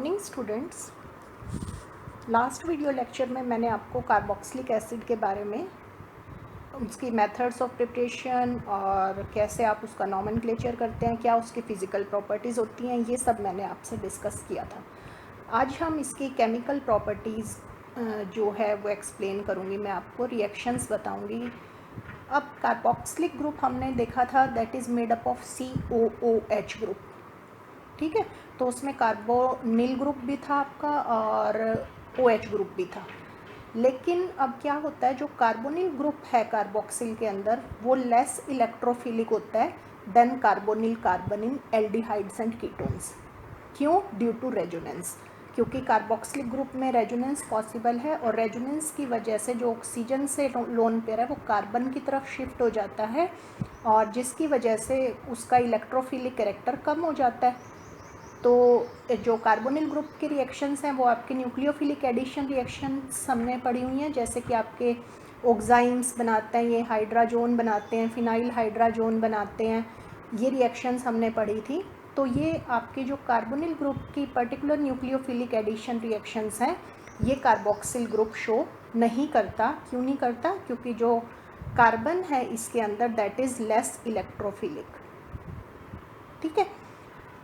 Morning students. Last video lecture में मैंने आपको कार्बोक्सिलिक एसिड के बारे में उसकी मेथड्स ऑफ प्रिपरेशन और कैसे आप उसका नॉमेनक्लेचर करते हैं, क्या उसकी फ़िज़िकल प्रॉपर्टीज़ होती हैं, ये सब मैंने आपसे डिस्कस किया था। आज हम इसकी केमिकल प्रॉपर्टीज़ जो है वो एक्सप्लेन करूँगी, मैं आपको रिएक्शंस बताऊँगी। अब कार्बोक्सिलिक ग्रुप हमने देखा था, that is made up of COOH group, ठीक है। तो उसमें कार्बोनिल ग्रुप भी था आपका और OH ग्रुप भी था। लेकिन अब क्या होता है, जो कार्बोनिल ग्रुप है कार्बोक्सिल के अंदर वो लेस इलेक्ट्रोफिलिक होता है then carbonyl, carbanion, aldehydes and ketones. क्यों? ड्यू टू रेजोनेंस, क्योंकि कार्बोक्सिलिक ग्रुप में रेजोनेंस पॉसिबल है और रेजोनेंस की वजह से जो ऑक्सीजन से लोन पेयर है वो कार्बन की तरफ शिफ्ट हो जाता है और जिसकी वजह से उसका इलेक्ट्रोफिलिक कैरेक्टर कम हो जाता है। तो जो कार्बोनिल ग्रुप के रिएक्शंस हैं वो आपके न्यूक्लियोफिलिक एडिशन रिएक्शंस हमने पढ़ी हुई हैं, जैसे कि आपके ऑक्साइम्स बनाते हैं, ये हाइड्राजोन बनाते हैं, फिनाइल हाइड्राजोन बनाते हैं, ये रिएक्शंस हमने पढ़ी थी। तो ये आपके जो कार्बोनिल ग्रुप की पर्टिकुलर न्यूक्लियोफिलिक एडिशन रिएक्शंस हैं ये कार्बोक्सिल ग्रुप शो नहीं करता। क्यों नहीं करता? क्योंकि जो कार्बन है इसके अंदर दैट इज़ लेस इलेक्ट्रोफिलिक, ठीक है।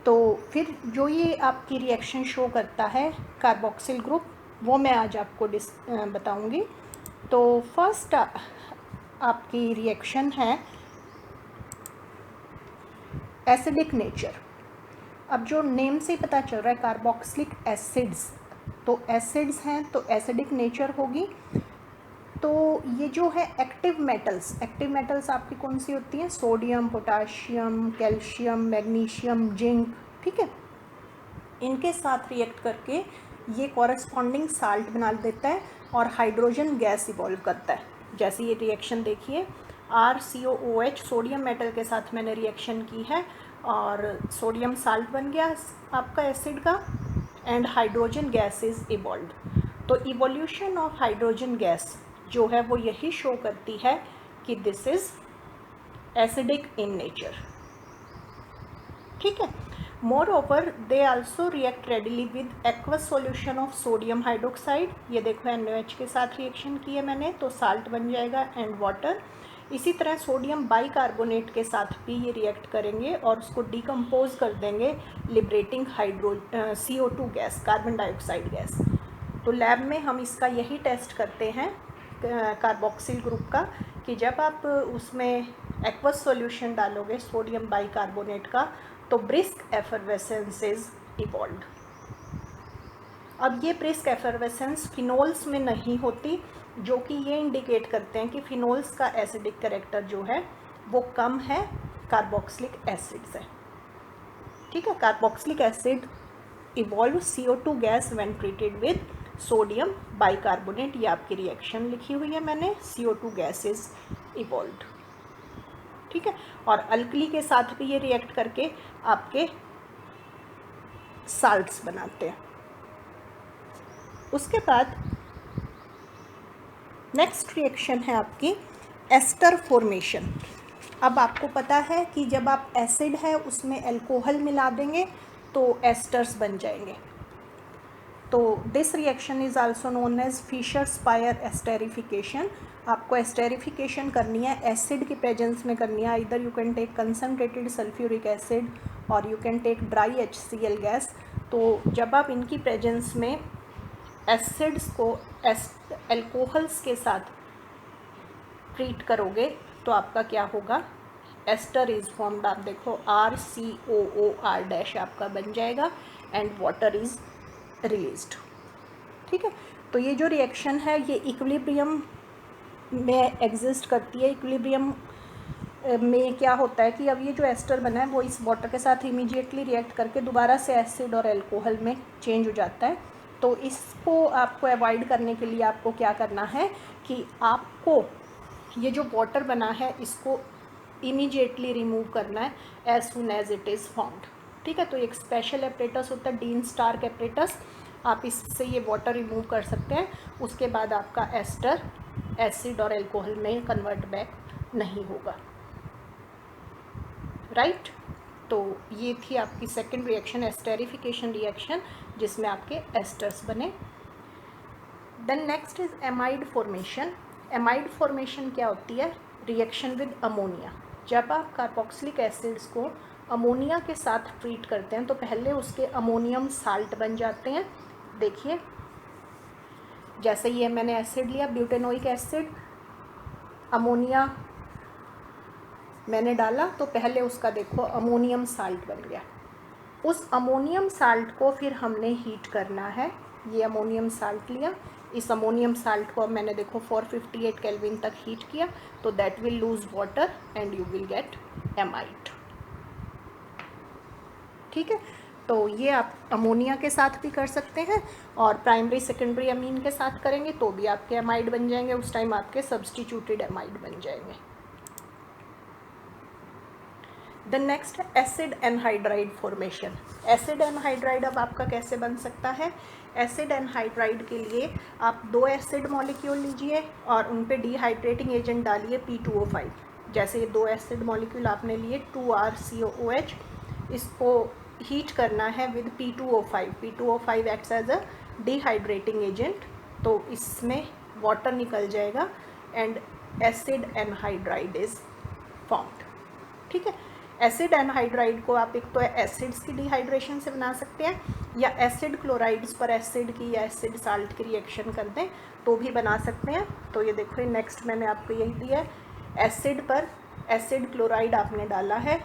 तो फिर जो ये आपकी रिएक्शन शो करता है कार्बोक्सिल ग्रुप वो मैं आज आपको बताऊंगी। तो फर्स्ट आपकी रिएक्शन है एसिडिक नेचर। अब जो नेम से पता चल रहा है कार्बोक्सिलिक एसिड्स, तो एसिड्स हैं तो एसिडिक नेचर होगी। तो ये जो है एक्टिव मेटल्स आपकी कौन सी होती हैं? Sodium, potassium, calcium, magnesium, zinc, ठीक है। इनके साथ रिएक्ट करके ये कॉरेस्पॉन्डिंग साल्ट बना देता है और हाइड्रोजन गैस इवॉल्व करता है। जैसे ये रिएक्शन देखिए, RCOOH सोडियम मेटल के साथ मैंने रिएक्शन की है और सोडियम साल्ट बन गया आपका एसिड का and hydrogen gas is evolve. तो इवोल्यूशन ऑफ हाइड्रोजन गैस जो है वो यही शो करती है कि this is acidic in nature, ठीक है। Moreover, they also react readily with aqueous solution of sodium hydroxide। ये देखो NaOH के साथ रिएक्शन की है मैंने, तो साल्ट बन जाएगा एंड वाटर। इसी तरह सोडियम बाइकार्बोनेट के साथ भी ये रिएक्ट करेंगे और उसको डिकम्पोज कर देंगे, liberating CO2 gas, carbon dioxide gas. तो लैब में हम इसका यही टेस्ट करते हैं कार्बोक्सिल ग्रुप का, कि जब आप उसमें एक्वस सॉल्यूशन डालोगे सोडियम बाइकार्बोनेट का तो ब्रिस्क एफरवेसेंस इज इवॉल्व्ड। अब ये ब्रिस्क एफरवेसेंस फिनोल्स में नहीं होती, जो कि ये इंडिकेट करते हैं कि फिनोल्स का एसिडिक कैरेक्टर जो है वो कम है कार्बोक्सिलिक एसिड से, ठीक है। Carboxylic acid evolve CO2 gas when treated with sodium bicarbonate. ये आपकी रिएक्शन लिखी हुई है मैंने, CO2 गैस इज इवॉल्व्ड, ठीक है। और अल्कली के साथ भी ये रिएक्ट करके आपके साल्ट्स बनाते हैं। उसके बाद नेक्स्ट रिएक्शन है आपकी एस्टर फॉर्मेशन। अब आपको पता है कि जब आप एसिड है उसमें अल्कोहल मिला देंगे तो एस्टर्स बन जाएंगे। तो this reaction is also known as Fischer Speier esterification. आपको एस्टेरिफिकेशन करनी है, एसिड की प्रेजेंस में करनी है। इधर you can take concentrated sulphuric acid और you can take dry HCl gas. तो जब आप इनकी प्रेजेंस में एसिड्स को अल्कोहल्स के साथ ट्रीट करोगे तो आपका क्या होगा? Ester is formed. आप देखो RCOOR- आपका बन जाएगा एंड वाटर इज रिलीज्ड, ठीक है। तो ये जो रिएक्शन है ये इक्विलिब्रियम में एग्जिस्ट करती है। इक्विलिब्रियम में क्या होता है कि अब ये जो एस्टर बना है वो इस वाटर के साथ इमीडिएटली रिएक्ट करके दोबारा से एसिड और अल्कोहल में चेंज हो जाता है। तो इसको आपको अवॉइड करने के लिए आपको क्या करना है कि आपको ये जो वाटर बना है इसको इमीडिएटली रिमूव करना है as soon as it is formed, ठीक है। तो एक स्पेशल एपरेटस होता है, डीन स्टार्क एपरेटस, आप इससे ये वाटर रिमूव कर सकते हैं। उसके बाद आपका एस्टर एसिड और अल्कोहल में कन्वर्ट बैक नहीं होगा, राइट। तो ये थी आपकी सेकेंड रिएक्शन, एस्टेरिफिकेशन रिएक्शन, जिसमें आपके एस्टर्स बने। Then next is amide formation. Amide formation क्या होती है? Reaction with ammonia. जब आप कार्बोक्सिलिक एसिड्स को अमोनिया के साथ ट्रीट करते हैं तो पहले उसके अमोनियम साल्ट बन जाते हैं। देखिए, जैसे ये मैंने एसिड लिया ब्यूटेनोइक एसिड, अमोनिया मैंने डाला तो पहले उसका देखो अमोनियम साल्ट बन गया। उस अमोनियम साल्ट को फिर हमने हीट करना है। ये अमोनियम साल्ट लिया, इस अमोनियम साल्ट को अब मैंने देखो 458 केल्विन तक हीट किया, तो that will lose water and you will get amide. ठीक है, तो ये आप अमोनिया के साथ भी कर सकते हैं और प्राइमरी सेकेंडरी अमीन के साथ करेंगे तो भी आपके एमाइड बन जाएंगे। उस टाइम आपके सब्सटीट्यूटेड एमाइड बन जाएंगे। The next acid anhydride formation. Acid anhydride अब आपका कैसे बन सकता है? एसिड एनहाइड्राइड के लिए आप 2 एसिड मॉलिक्यूल लीजिए और उन पे डिहाइड्रेटिंग एजेंट डालिए P2O5। जैसे ये 2 एसिड मॉलिक्यूल आपने लिए 2RCOOH, इसको हीट करना है with P2O5। P2O5 acts as a dehydrating agent, तो इसमें वाटर निकल जाएगा and acid anhydride is formed. ठीक है, एसिड एनहाइड्राइड को आप एक तो एसिड्स की डिहाइड्रेशन से बना सकते हैं या एसिड क्लोराइड्स पर एसिड की या एसिड साल्ट की रिएक्शन कर दें तो भी बना सकते हैं। तो ये देखो, नेक्स्ट मैंने आपको यही दिया है, एसिड पर एसिड क्लोराइड आपने डाला है,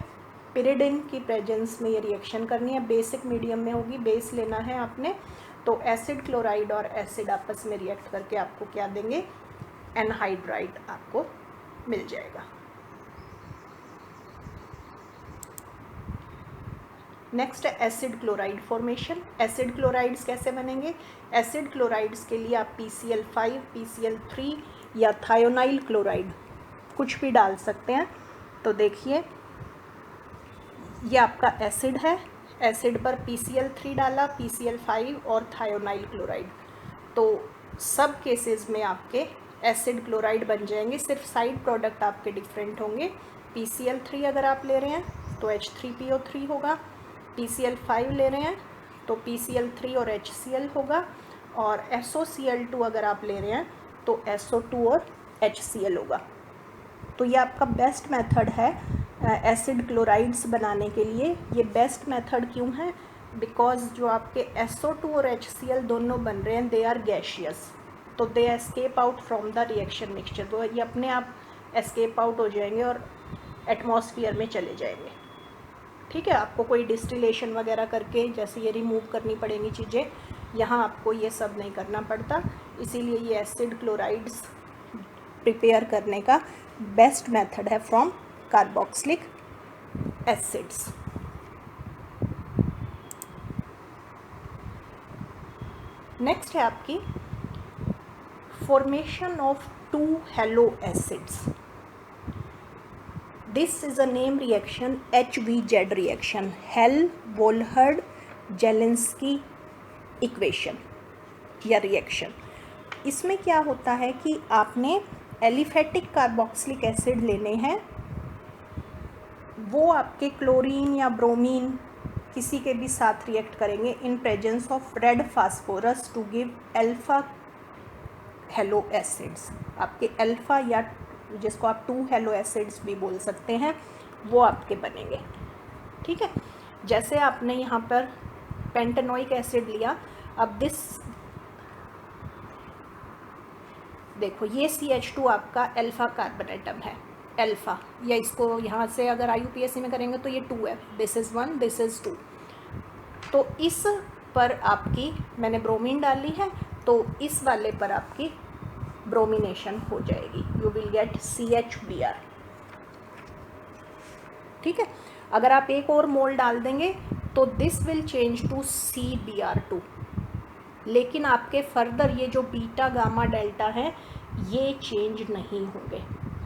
पिरिडिन की प्रेजेंस में ये रिएक्शन करनी है, बेसिक मीडियम में होगी, बेस लेना है आपने। तो एसिड क्लोराइड और एसिड आपस में रिएक्ट करके आपको क्या देंगे? एनहाइड्राइड आपको मिल जाएगा। नेक्स्ट है acid chloride formation. Acid chlorides कैसे बनेंगे? एसिड क्लोराइड्स के लिए आप PCl5, PCl3 या थायोनाइल क्लोराइड कुछ भी डाल सकते हैं। तो देखिए, ये आपका एसिड है, एसिड पर PCl3 डाला, PCl5 और थायोनाइल क्लोराइड, तो सब केसेस में आपके एसिड क्लोराइड बन जाएंगे। सिर्फ साइड प्रोडक्ट आपके डिफरेंट होंगे। PCl3 अगर आप ले रहे हैं तो H3PO3 होगा, PCl5 ले रहे हैं तो PCl3 और HCl होगा, और SOCl2 अगर आप ले रहे हैं तो SO2 और HCl होगा। तो ये आपका बेस्ट मेथड है एसिड क्लोराइड्स बनाने के लिए। ये बेस्ट मेथड क्यों है? बिकॉज जो आपके SO2 और HCl दोनों बन रहे हैं, दे आर गैशियस, तो they escape out from the reaction mixture. तो ये अपने आप एस्केप आउट हो जाएंगे और एटमॉस्फेयर में चले जाएंगे। ठीक है, आपको कोई डिस्टिलेशन वगैरह करके जैसे ये रिमूव करनी पड़ेंगी चीज़ें, यहाँ आपको ये सब नहीं करना पड़ता। इसीलिए ये एसिड क्लोराइड्स प्रिपेयर करने का बेस्ट मेथड है फ्रॉम कार्बोक्सिलिक एसिड्स। नेक्स्ट है आपकी formation of 2 hello acids. This is a name reaction, HVZ reaction, Hell-Wohlhard-Jelinski equation या रिएक्शन। इसमें क्या होता है कि आपने एलिफेटिक कार्बोक्सिलिक एसिड लेने हैं, वो आपके क्लोरीन या ब्रोमीन किसी के भी साथ रिएक्ट करेंगे in presence of red phosphorus to give alpha halo acids. आपके अल्फा या जिसको आप 2 हेलो एसिड्स भी बोल सकते हैं, वो आपके बनेंगे। ठीक है, जैसे आपने यहाँ पर पेंटेनोइक एसिड लिया, अब देखो ये CH2 आपका अल्फा कार्बन एटम है, अल्फा, या इसको यहाँ से अगर IUPAC में करेंगे तो ये 2 है, दिस इज़ 1, दिस इज़ 2। तो इस पर आपकी मैंने ब्रोमीन डाली है, तो इस वाले पर आपकी ब्रोमिनेशन हो जाएगी, यू विल गेट CHBr। ठीक है, अगर आप एक और मोल डाल देंगे तो this will change to CBr2, लेकिन आपके फर्दर ये जो बीटा गामा डेल्टा है ये चेंज नहीं होंगे,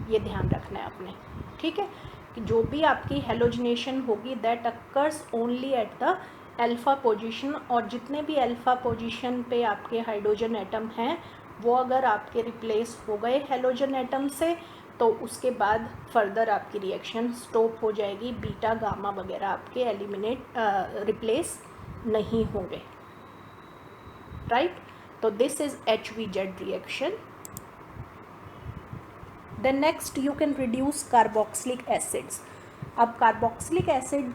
ये ध्यान रखना है आपने। ठीक है, कि जो भी आपकी हेलोजिनेशन होगी that occurs only at the alpha position, और जितने भी अल्फा पोजीशन पे आपके हाइड्रोजन एटम हैं वो अगर आपके रिप्लेस हो गए हेलोजन एटम से तो उसके बाद फर्दर आपकी रिएक्शन स्टॉप हो जाएगी, बीटा गामा वगैरह आपके रिप्लेस नहीं होंगे, राइट। तो this is HVZ reaction. Then next you can reduce carboxylic acids. अब कार्बोक्सिलिक एसिड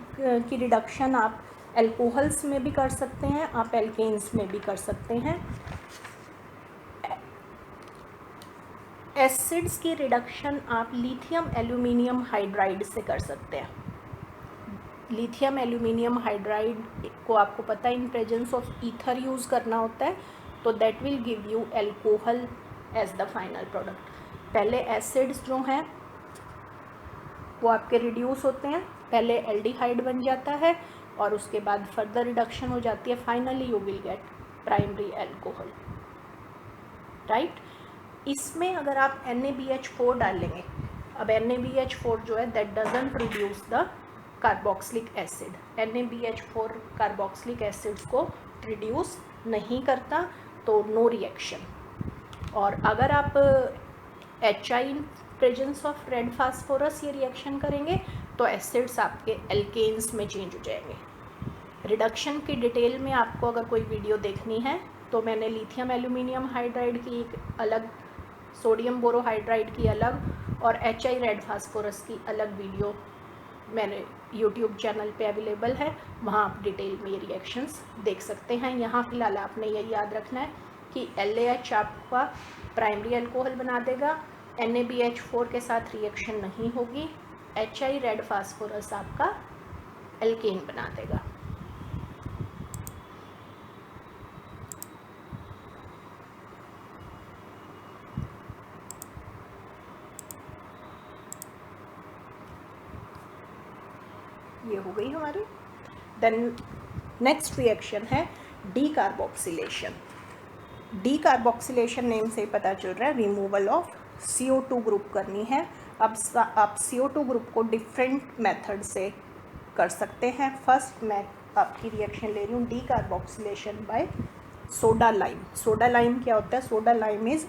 की रिडक्शन आप एल्कोहल्स में भी कर सकते हैं, आप एल्केन्स में भी कर सकते हैं। एसिड्स की रिडक्शन आप लिथियम एल्यूमिनियम हाइड्राइड से कर सकते हैं। लिथियम एल्यूमिनियम हाइड्राइड को आपको पता है in presence of ether use करना होता है, तो that will give you alcohol as the final product. पहले एसिड्स जो हैं वो आपके रिड्यूस होते हैं, पहले एल्डिहाइड बन जाता है और उसके बाद फर्दर रिडक्शन हो जाती है, finally you will get primary alcohol, right. इसमें अगर आप NaBH4 डालेंगे, अब NaBH4 जो है that doesn't reduce the carboxylic acid, NaBH4 carboxylic acids को रिड्यूस नहीं करता, तो नो रिएक्शन। और अगर आप HI in presence of red phosphorus ये रिएक्शन करेंगे तो एसिड्स आपके एल्केन्स में चेंज हो जाएंगे। रिडक्शन की डिटेल में आपको अगर कोई वीडियो देखनी है तो मैंने लिथियम एल्यूमिनियम हाइड्राइड की एक अलग, सोडियम बोरोहाइड्राइड की अलग और HI रेड फास्फोरस की अलग वीडियो मैंने यूट्यूब चैनल पे अवेलेबल है, वहाँ आप डिटेल में ये रिएक्शंस देख सकते हैं। यहाँ फ़िलहाल आपने ये याद रखना है कि LAH आपका प्राइमरी अल्कोहल बना देगा, NaBH4 के साथ रिएक्शन नहीं होगी, HI रेड फास्फोरस आपका एल्केन बना देगा। ये हो गई हमारी। देन नेक्स्ट रिएक्शन है डीकार्बोक्सिलेशन। डीकार्बोक्सिलेशन नेम से पता चल रहा है रिमूवल ऑफ CO2 ग्रुप करनी है। अब आप CO2 ग्रुप को डिफरेंट मेथड से कर सकते हैं। फर्स्ट मैं आपकी रिएक्शन ले रही हूँ decarboxylation by soda lime. Soda lime क्या होता है? Soda lime is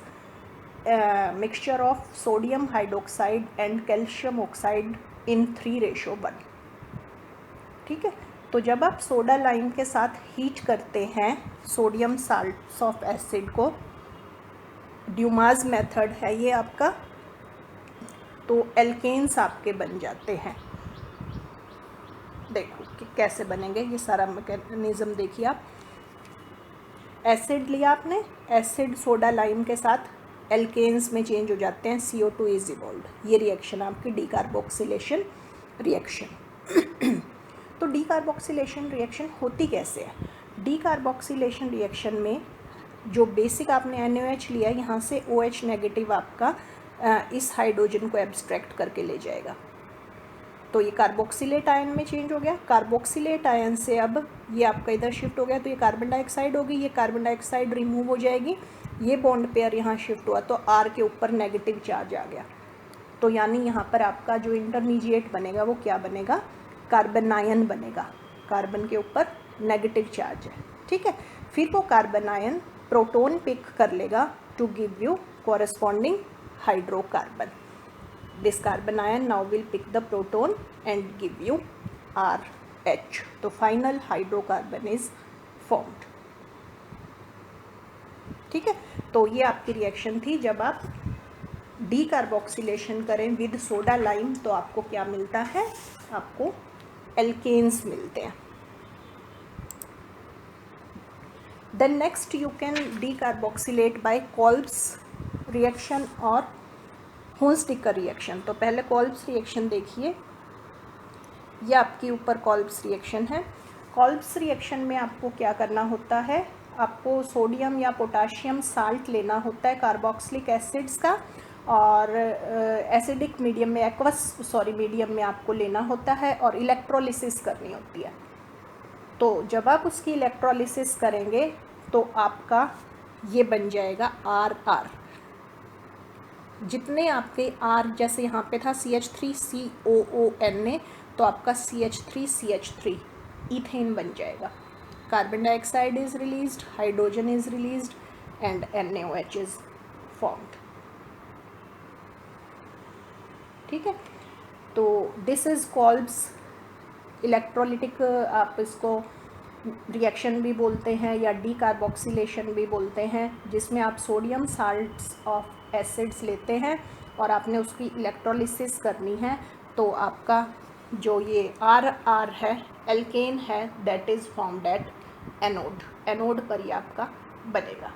mixture of sodium hydroxide and calcium oxide in 3:1। ठीक है, तो जब आप सोडा लाइम के साथ हीट करते हैं सोडियम साल्ट्स ऑफ एसिड को, ड्यूमास मेथड है ये आपका, तो एल्केन्स आपके बन जाते हैं। देखो कि कैसे बनेंगे, ये सारा मैकेनिज्म देखिए आप। एसिड लिया आपने, एसिड सोडा लाइम के साथ एल्केन्स में चेंज हो जाते हैं, CO2 इज इवॉल्व्ड। ये रिएक्शन आपकी डीकार्बोक्सिलेशन रिएक्शन। तो डीकार्बोक्सिलेशन रिएक्शन होती कैसे है? डीकार्बोक्सिलेशन रिएक्शन में जो बेसिक आपने NaOH लिया, यहाँ से OH नेगेटिव आपका इस हाइड्रोजन को एब्स्ट्रैक्ट करके ले जाएगा, तो ये कार्बोक्सिलेट आयन में चेंज हो गया। कार्बोक्सिलेट आयन से अब ये आपका इधर शिफ्ट हो गया, तो ये कार्बन डाइऑक्साइड होगी, ये कार्बन डाइऑक्साइड रिमूव हो जाएगी, ये बॉन्ड पेयर यहाँ शिफ्ट हुआ तो R के ऊपर नेगेटिव चार्ज आ गया, तो यानी यहाँ पर आपका जो इंटरमीडिएट बनेगा वो क्या बनेगा? कार्बन आयन बनेगा, कार्बन के ऊपर नेगेटिव चार्ज है। ठीक है, फिर वो कार्बन आयन प्रोटॉन पिक कर लेगा to give you corresponding hydrocarbon. This carbon ion now will pick the proton and give you RH, तो फाइनल हाइड्रोकार्बन इज फॉर्म्ड। ठीक है, तो ये आपकी रिएक्शन थी। जब आप डीकार्बोक्सिलेशन करें विद सोडा लाइम तो आपको क्या मिलता है? आपको एल्केन्स मिलते हैं। Then next you can decarboxylate by Kolbe's reaction और हुंस-डिकर रिएक्शन। तो पहले कोल्ब्स रिएक्शन देखिए, ये आपके ऊपर कोल्ब्स रिएक्शन है। कोल्ब्स रिएक्शन में आपको क्या करना होता है? आपको सोडियम या पोटाशियम साल्ट लेना होता है कार्बोक्सिलिक एसिड्स का, और एसिडिक मीडियम में, एक्वस मीडियम में आपको लेना होता है और इलेक्ट्रोलिसिस करनी होती है। तो जब आप उसकी इलेक्ट्रोलिसिस करेंगे तो आपका ये बन जाएगा RR। जितने आपके R, जैसे यहाँ पे था CH3COONA, तो आपका CH3CH3 इथेन बन जाएगा। Carbon dioxide is released, hydrogen is released, and NaOH is formed. ठीक है। तो दिस इज़ कॉल्ड्स इलेक्ट्रोलिटिक, आप इसको रिएक्शन भी बोलते हैं या डी कार्बोक्सिलेशन भी बोलते हैं, जिसमें आप सोडियम साल्ट्स ऑफ एसिड्स लेते हैं और आपने उसकी इलेक्ट्रोलिसिस करनी है, तो आपका जो ये RR है, एल्केन है, that is formed at anode, anode पर ही आपका बनेगा।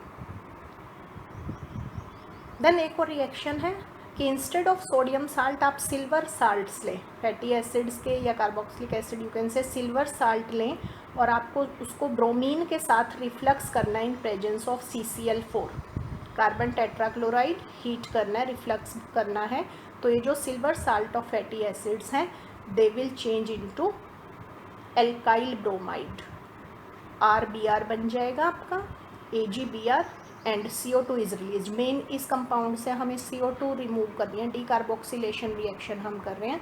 देन एक और रिएक्शन है कि इंस्टेड ऑफ सोडियम साल्ट आप सिल्वर साल्ट्स लें, फैटी एसिड्स के या carboxylic acid you can say silver salt लें, और आपको उसको ब्रोमीन के साथ रिफ्लक्स करना है in presence of CCl4, carbon tetrachloride, heat करना है, रिफ्लक्स करना है। तो ये जो silver salt of fatty acids हैं they will change into alkyl bromide, RBr बन जाएगा आपका, AgBr and CO2 is release. Main इस कंपाउंड से हमें CO2 रिमूव करनी है, डीकार्बोक्सिलेशन रिएक्शन हम कर रहे हैं,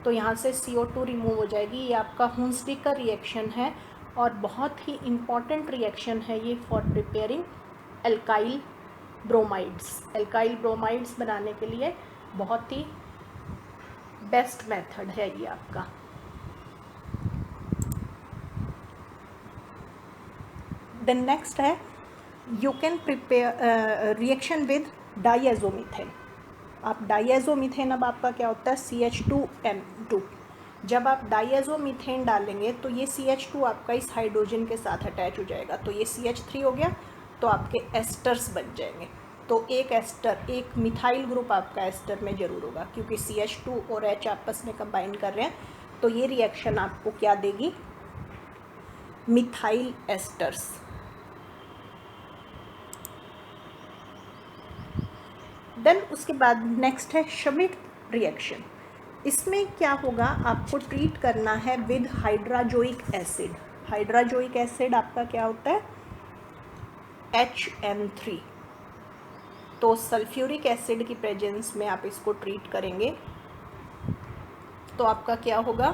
तो यहाँ से CO2 रिमूव हो जाएगी। ये आपका हुंसडिक का रिएक्शन है और बहुत ही इम्पॉर्टेंट रिएक्शन है ये for preparing alkyl bromides. Alkyl bromides बनाने के लिए बहुत ही बेस्ट मेथड है ये आपका। देन नेक्स्ट है you can prepare reaction with diazomethane. आप डाईएजोमीथेन, अब आपका क्या होता है CH2M2। जब आप डाईएजोमीथेन डालेंगे तो ये CH2 आपका इस हाइड्रोजन के साथ अटैच हो जाएगा, तो ये CH3 हो गया, तो आपके एस्टर्स बन जाएंगे। तो एक एस्टर, एक मिथाइल ग्रुप आपका एस्टर में जरूर होगा, क्योंकि CH2 और H आपस में कंबाइन कर रहे हैं, तो ये रिएक्शन आपको क्या देगी, मिथाइल एस्टर्स। देन उसके बाद नेक्स्ट है श्मिट रिएक्शन। इसमें क्या होगा, आपको ट्रीट करना है with hydrazoic acid. Hydrazoic acid आपका क्या होता है HM3। तो सल्फ्यूरिक एसिड की प्रेजेंस में आप इसको ट्रीट करेंगे तो आपका क्या होगा,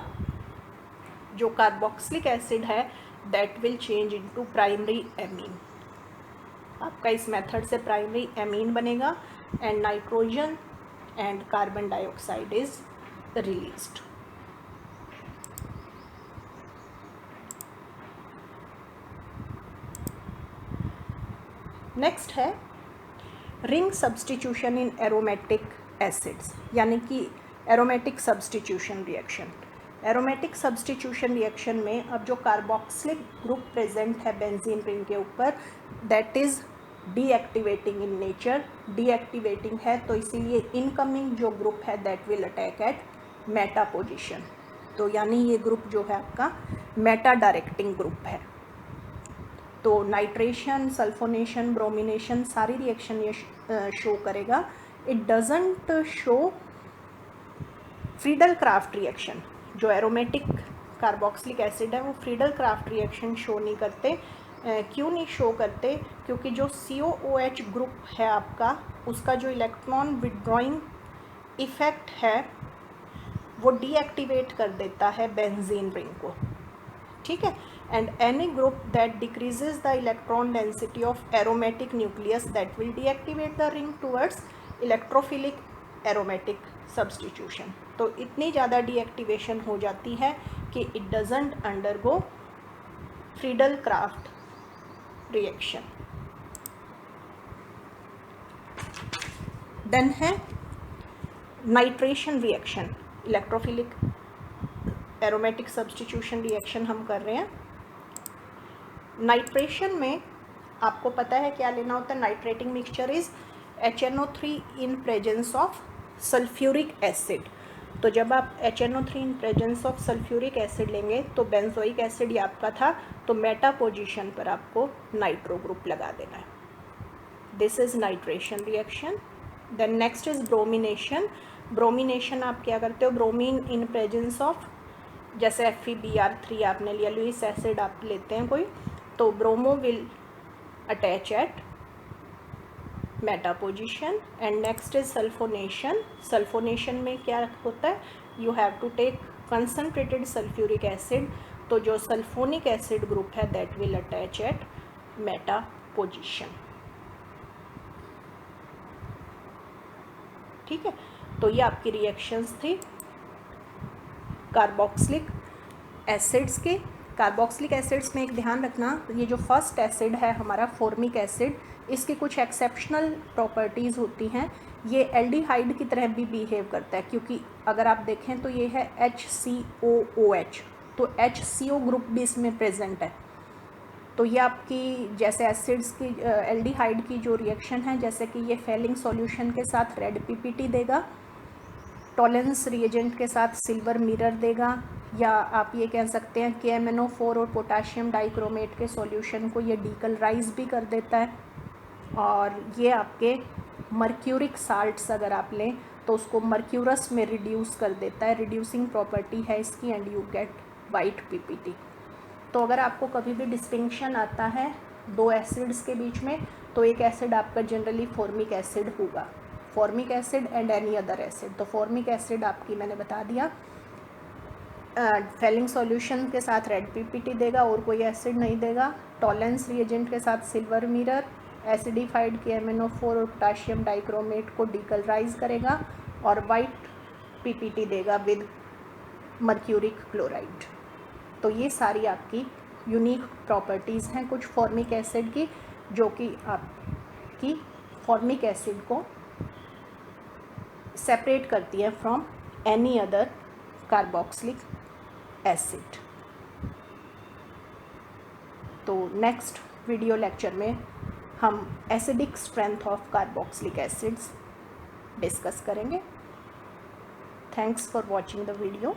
जो कार्बोक्सिलिक एसिड है that will change into primary amine. आपका इस मेथड से प्राइमरी एमीन बनेगा and nitrogen and carbon dioxide is released. Next है रिंग सब्स्टिट्यूशन इन एरोमेटिक एसिड्स, यानी कि aromatic substitution reaction. Aromatic substitution reaction में अब जो कार्बोक्सिलिक ग्रुप प्रेजेंट है बेंजीन रिंग के ऊपर that is deactivating in nature. Deactivating है तो इसीलिए इनकमिंग जो ग्रुप है that will attack eight meta position. तो यानी ये ग्रुप जो है आपका मेटा डायरेक्टिंग ग्रुप है। तो नाइट्रेशन, सल्फोनेशन, ब्रोमिनेशन सारी रिएक्शन ये शो करेगा। It doesn't show Friedel Crafts reaction. जो एरोमेटिक कार्बोक्सिलिक एसिड है वो फ्रीडल क्राफ्ट रिएक्शन शो नहीं करते। क्यों नहीं शो करते, क्योंकि जो COOH ग्रुप है आपका उसका जो इलेक्ट्रॉन विड्रॉइंग इफेक्ट है वो डीएक्टिवेट कर देता है बेंजीन रिंग को, ठीक है। And any group that decreases the electron density of aromatic nucleus that will deactivate the ring towards electrophilic aromatic substitution. तो इतनी ज़्यादा डीएक्टिवेशन हो जाती है कि it doesn't undergo Friedel Crafts reaction. Then है nitration reaction. Electrophilic aromatic substitution reaction हम कर रहे हैं। नाइट्रेशन में आपको पता है क्या लेना होता है, nitrating mixture is HNO3 in presence of sulphuric acid. तो जब आप HNO3 in presence of sulphuric acid लेंगे तो बेंजोइक एसिड ये आपका था, तो मेटा पोजीशन पर आपको नाइट्रो ग्रुप लगा देना है। This is nitration reaction. Then next is bromination. Bromination आप क्या करते हो, ब्रोमीन इन प्रेजेंस ऑफ, जैसे FeBr3 आपने लिया, लुइस एसिड आप लेते हैं कोई, तो bromo will attach at meta position. And next is sulphonation. Sulphonation में क्या होता है, you have to take concentrated sulphuric acid, तो जो सल्फोनिक एसिड ग्रुप है that will attach at meta position, ठीक है। तो ये आपकी रिएक्शंस थी कार्बोक्सिलिक एसिड्स के। कार्बोक्सिलिक एसिड्स में एक ध्यान रखना, ये जो फर्स्ट एसिड है हमारा फॉर्मिक एसिड, इसकी कुछ एक्सेप्शनल प्रॉपर्टीज़ होती हैं। ये एल्डिहाइड की तरह भी बिहेव करता है, क्योंकि अगर आप देखें तो ये है HCOOH, तो HCO ग्रुप भी इसमें प्रेजेंट है। तो ये आपकी जैसे एसिड्स की एल्डिहाइड की जो रिएक्शन है, जैसे कि ये फेलिंग सॉल्यूशन के साथ रेड PPT देगा, टॉलेंस रिएजेंट के साथ सिल्वर मिरर देगा, या आप ये कह सकते हैं कि KMnO4 और पोटाशियम डाइक्रोमेट के सॉल्यूशन को ये डीकलराइज भी कर देता है। और ये आपके मर्क्यूरिक साल्ट्स अगर आप लें तो उसको मर्क्यूरस में रिड्यूस कर देता है, रिड्यूसिंग प्रॉपर्टी है इसकी, and you get white PPT। तो अगर आपको कभी भी डिस्टिंक्शन आता है दो एसिड्स के बीच में, तो एक एसिड आपका जनरली फॉर्मिक एसिड होगा, formic acid and any other acid. तो फॉर्मिक एसिड आपकी मैंने बता दिया फेलिंग सॉल्यूशन के साथ रेड PPT देगा और कोई एसिड नहीं देगा, टॉलेंस रिएजेंट के साथ सिल्वर मिरर, एसिडिफाइड KMnO4 और पोटाशियम डाइक्रोमेट को डीकलराइज करेगा, और वाइट PPT देगा विद मर्क्यूरिक क्लोराइड। तो ये सारी आपकी यूनिक प्रॉपर्टीज़ हैं कुछ फॉर्मिक एसिड की, जो कि आपकी फॉर्मिक एसिड को सेपरेट करती है from any other carboxylic acid. तो नेक्स्ट वीडियो लेक्चर में हम acidic strength of carboxylic acids discuss करेंगे। Thanks for watching the video.